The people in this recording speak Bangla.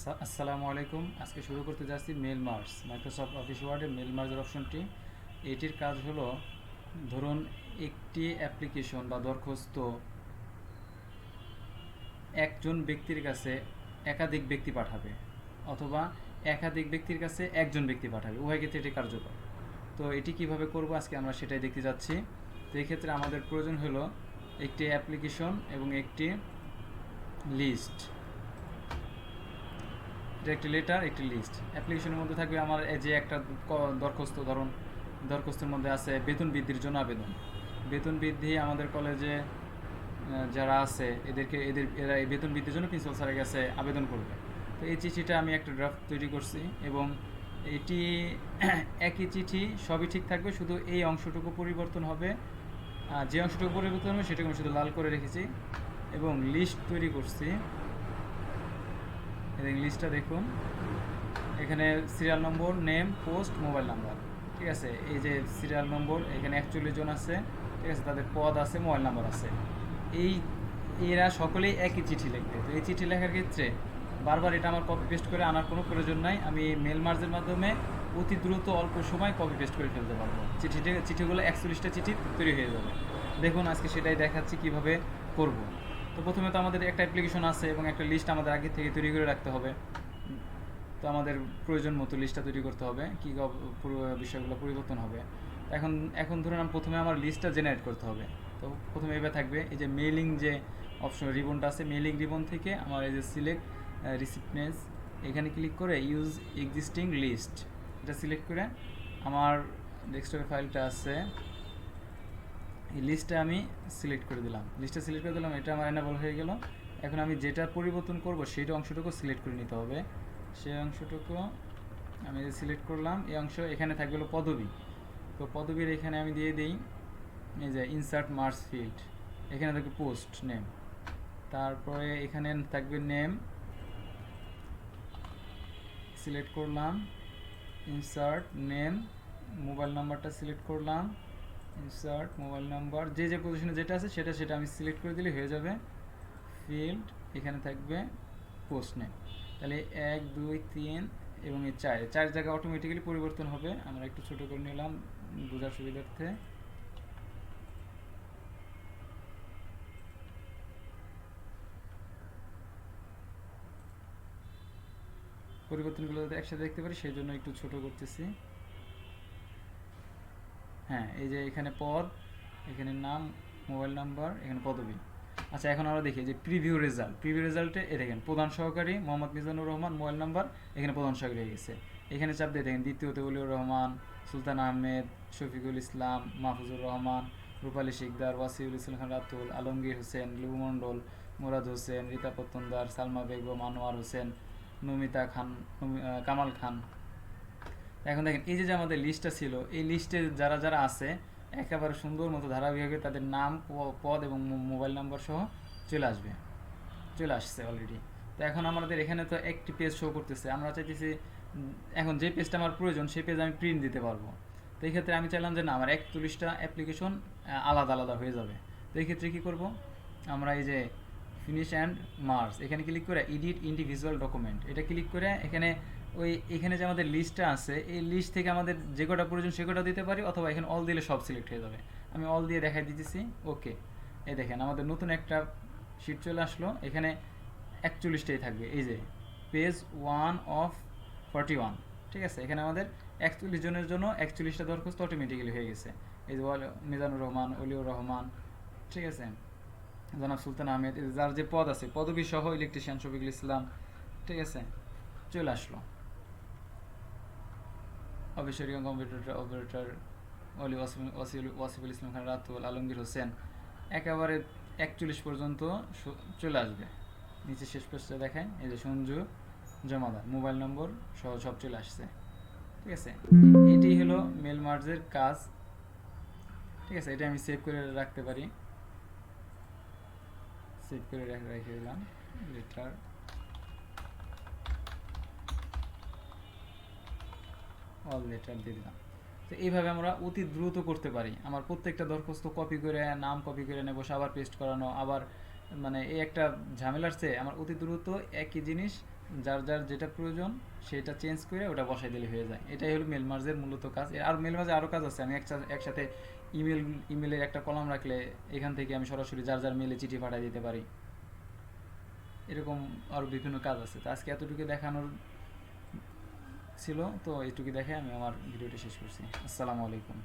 আসসালামু আলাইকুম। আজকে শুরু করতে যাচ্ছি মেল মার্জ। মাইক্রোসফট অফিস ওয়ার্ডে মেল মার্জের অপশনটি, এটির কাজ হলো, ধরুন একটি অ্যাপ্লিকেশন বা দরখাস্ত একজন ব্যক্তির কাছে একাধিক ব্যক্তি পাঠাবে, অথবা একাধিক ব্যক্তির কাছে একজন ব্যক্তি পাঠাবে, উভয় ক্ষেত্রে এটি কার্যকর। তো এটি কিভাবে করব আজকে আমরা সেটাই দেখতে যাচ্ছি। তো এই ক্ষেত্রে আমাদের প্রয়োজন হলো একটি অ্যাপ্লিকেশন এবং একটি লিস্ট। এটা একটি লেটার, একটি লিস্ট। অ্যাপ্লিকেশনের মধ্যে থাকবে আমার যে একটা দরখাস্ত, ধরুন দরখাস্তের মধ্যে আছে বেতন বৃদ্ধির জন্য আবেদন। বেতন বৃদ্ধি আমাদের কলেজে যারা আছে এরা এই বেতন বৃদ্ধির জন্য প্রিন্সিপাল স্যারের কাছে আবেদন করবে। তো এই চিঠিটা আমি একটা ড্রাফট তৈরি করছি, এবং এটি একই চিঠি, সবই ঠিক থাকবে, শুধু এই অংশটুকু পরিবর্তন হবে। যে অংশটুকু পরিবর্তন হবে সেটাকে আমি শুধু লাল করে রেখেছি, এবং লিস্ট তৈরি করছি। লিস্টটা দেখুন, এখানে serial number, name, post, mobile number. ঠিক আছে, এই যে সিরিয়াল নম্বর, এখানে 41 জন আছে। ঠিক আছে, তাদের পদ আছে, মোবাইল নাম্বার আছে। এই এরা সকলেই একই চিঠি লিখবে। তো এই চিঠি লেখার ক্ষেত্রে বারবার এটা আমার কপি পেস্ট করে আনার কোনো প্রয়োজন নাই। আমি মেল মার্জের মাধ্যমে অতি দ্রুত অল্প সময় কপি পেস্ট করে ফেলতে পারবো। চিঠিগুলো 41টা চিঠি তৈরি হয়ে যাবে। দেখুন আজকে সেটাই দেখাচ্ছি কিভাবে করব। তো প্রথমে তো আমাদের একটা অ্যাপ্লিকেশন আছে এবং একটা লিস্ট আমাদের আগে থেকে তৈরি করে রাখতে হবে। তো আমাদের প্রয়োজন মতো লিস্টটা তৈরি করতে হবে, কী পুরো বিষয়গুলো পরিবর্তন হবে। এখন এখন ধরুন প্রথমে আমার লিস্টটা জেনারেট করতে হবে। তো প্রথমে এবার থাকবে এই যে মেইলিং, যে অপশন রিবনটা আছে, মেইলিং রিবন থেকে আমার এই যে সিলেক্ট রিসিপ্টনেস, এখানে ক্লিক করে ইউজ এক্সিস্টিং লিস্ট, এটা সিলেক্ট করে আমার ডেস্কটপে ফাইলটা আছে, এই লিস্টটা আমি সিলেক্ট করে দিলাম। এটা আমার এনেবল হয়ে গেল। এখন আমি যেটা পরিবর্তন করব সেইটা অংশটুকু সিলেক্ট করে নিতে হবে। সেই অংশটুকু আমি সিলেক্ট করলাম। এই অংশ এখানে থাকবে হলো পদবি। তো পদবির এখানে আমি দিয়ে দিই এই যে ইনসার্ট মার্কস ফিল্ড, এখানে থাকবে পোস্ট নেম, তারপরে এখানে থাকবে নেম, সিলেক্ট করলাম, ইনসার্ট নেম, মোবাইল নাম্বারটা সিলেক্ট করলাম, ইনসার্ট মোবাইল নাম্বার, যে যে পজিশনে যেটা আছে সেটা আমি সিলেক্ট করে দিলে হয়ে যাবে। ফিল্ড, এখানে থাকবে পোস্ট নেম। তাহলে 1 2 3 এবং এই চার জায়গা অটোমেটিক্যালি পরিবর্তন হবে। আমরা একটু ছোটো করে নিলাম বোঝার সুবিধার্থে। পরিবর্তনগুলো যাতে একসাথে দেখতে পারি সেই জন্য একটু ছোট করতেছি। হ্যাঁ, এই যে এখানে পদ, এখানে নাম, মোবাইল নাম্বার, এখানে পদবি। আচ্ছা, এখন আমরা দেখি যে প্রিভিউ রেজাল্টে এ দেখেন প্রধান সহকারী মোহাম্মদ মিজানুর রহমান, মোবাইল নাম্বার, এখানে প্রধান সহকারী হয়ে গেছে। এখানে চাপ দিয়ে দেখেন দ্বিতীয়তে অলিউর রহমান, সুলতান আহমেদ, শফিকুল ইসলাম, মাহফুজুর রহমান, রূপালী শিকদার, ওয়াসিউল ইসলাম খান রাতুল, আলমগীর হোসেন, লিবু মণ্ডল, মুরাদ হোসেন, রীতা পত্তনদার, সালমা বেগম, আনোয়ার হোসেন, নমিতা খান, কামাল খান। এখন দেখেন এই যে আমাদের লিস্টটা ছিল, এই লিস্টে যারা যারা আছে একেবারে সুন্দর মতো ধারাবাহিকভাবে তাদের নাম, পদ এবং মোবাইল নাম্বার সহ চলে আসছে অলরেডি। তো এখন আমাদের এখানে তো একটি পেজ শো করতেছে, আমরা চাইতেছি এখন যে পেজটা আমার প্রয়োজন সেই পেজ আমি প্রিন্ট দিতে পারবো। তো এই ক্ষেত্রে আমি চাইলাম যে না, আমার 41টা অ্যাপ্লিকেশন আলাদা আলাদা হয়ে যাবে। তো এই ক্ষেত্রে কী করব, আমরা এই যে ফিনিশ অ্যান্ড মার্জ, এখানে ক্লিক করে এডিট ইন্ডিভিজুয়াল ডকুমেন্ট, এটা ক্লিক করে এখানে যে আমাদের লিস্টটা আছে এই লিস্ট থেকে আমাদের যে কটা প্রয়োজন সে কটা দিতে পারি, অথবা এখানে অল দিলে সব সিলেক্ট হয়ে যাবে। আমি অল দিয়ে দেখাই দিতেছি। ওকে, এই দেখেন আমাদের নতুন একটা শিট চলে আসলো। এখানে 41টাই থাকবে, এই যে পেজ 1 of 41। ঠিক আছে, এখানে আমাদের 41 জনের জন্য 41টা দরখাস্ত অটোমেটিক্যালি হয়ে গেছে। এই যে মিজানুর রহমান, অলিউর রহমান, ঠিক আছে, জনাব সুলতান আহমেদ, যার যে পদ আছে পদবী সহ ইলেকট্রিশিয়ান শফিকুল ইসলাম, ঠিক আছে, চলে আসলো। অফিসারি কম্পিউটার অপারেটর ওয়াসিফুল ইসলাম খান রাতুল, আলমগীর হোসেন, একেবারে 41 পর্যন্ত চলে আসবে। নিচে শেষ পেজটা দেখায়, এই যে সঞ্জু জমাদার, মোবাইল নম্বর সহ সব চলে আসছে। ঠিক আছে, এটাই হলো মেল মার্জের কাজ। ঠিক আছে, এটা আমি সেভ করে রাখতে পারি, সেভ করে রেখে দিলাম। লেটার অল লেটার দিয়ে দিলাম। তো এইভাবে আমরা অতি দ্রুত করতে পারি। আমার প্রত্যেকটা দরখাস্ত কপি করে, নাম কপি করে নেবো, আবার পেস্ট করানো, আবার মানে এই একটা ঝামেলার চেয়ে আমার অতি দ্রুত একই জিনিস যার যার যেটা প্রয়োজন সেটা চেঞ্জ করে ওটা বসাই দিলে হয়ে যায়। এটাই হলো মেল মার্জের মূলত কাজ। আর মেল মার্জে আরও কাজ আছে, আমি একসাথে ইমেলের একটা কলাম রাখলে এখান থেকে আমি সরাসরি যার যার মেলে চিঠি পাঠিয়ে দিতে পারি। এরকম আরও বিভিন্ন কাজ আছে। তো আজকে এতটুকু দেখানোর ছিল, তো এইটুকু দেখে আমি আমার ভিডিওটি শেষ করছি। আসসালামু আলাইকুম।